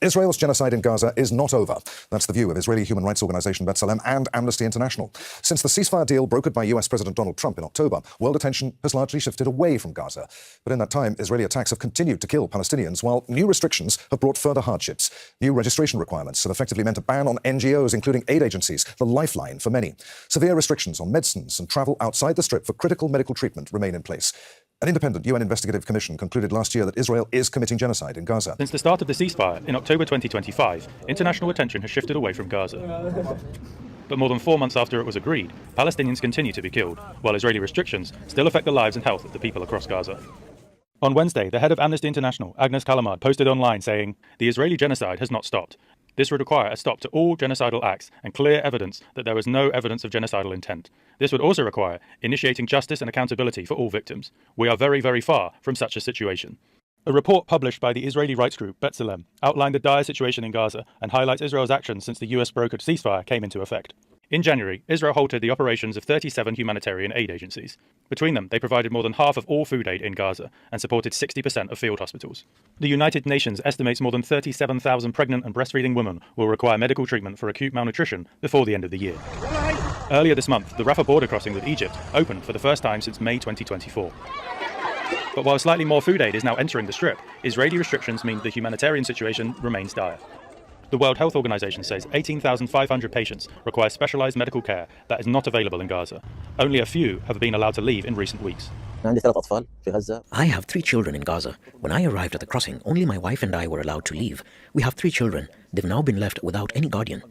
Israel's genocide in Gaza is not over. That's the view of Israeli human rights organization B'Tselem and Amnesty International. Since the ceasefire deal brokered by US President Donald Trump in October, world attention has largely shifted away from Gaza. But in that time, Israeli attacks have continued to kill Palestinians, while new restrictions have brought further hardships. New registration requirements have effectively meant a ban on NGOs, including aid agencies, the lifeline for many. Severe restrictions on medicines and travel outside the Strip for critical medical treatment remain in place. An independent UN investigative commission concluded last year that Israel is committing genocide in Gaza. Since the start of the ceasefire in October 2025, international attention has shifted away from Gaza. But more than 4 months after it was agreed, Palestinians continue to be killed, while Israeli restrictions still affect the lives and health of the people across Gaza. On Wednesday, the head of Amnesty International, Agnes Callamard, posted online saying, "The Israeli genocide has not stopped. This would require a stop to all genocidal acts and clear evidence that there was no evidence of genocidal intent. This would also require initiating justice and accountability for all victims. We are very, very far from such a situation." A report published by the Israeli rights group B'Tselem outlined the dire situation in Gaza and highlights Israel's actions since the US brokered ceasefire came into effect. In January, Israel halted the operations of 37 humanitarian aid agencies. Between them, they provided more than half of all food aid in Gaza and supported 60% of field hospitals. The United Nations estimates more than 37,000 pregnant and breastfeeding women will require medical treatment for acute malnutrition before the end of the year. Earlier this month, the Rafah border crossing with Egypt opened for the first time since May 2024. But while slightly more food aid is now entering the Strip, Israeli restrictions mean the humanitarian situation remains dire. The World Health Organization says 18,500 patients require specialized medical care that is not available in Gaza. Only a few have been allowed to leave in recent weeks. I have 3 children in Gaza. When I arrived at the crossing, only my wife and I were allowed to leave. We have 3 children. They've now been left without any guardian.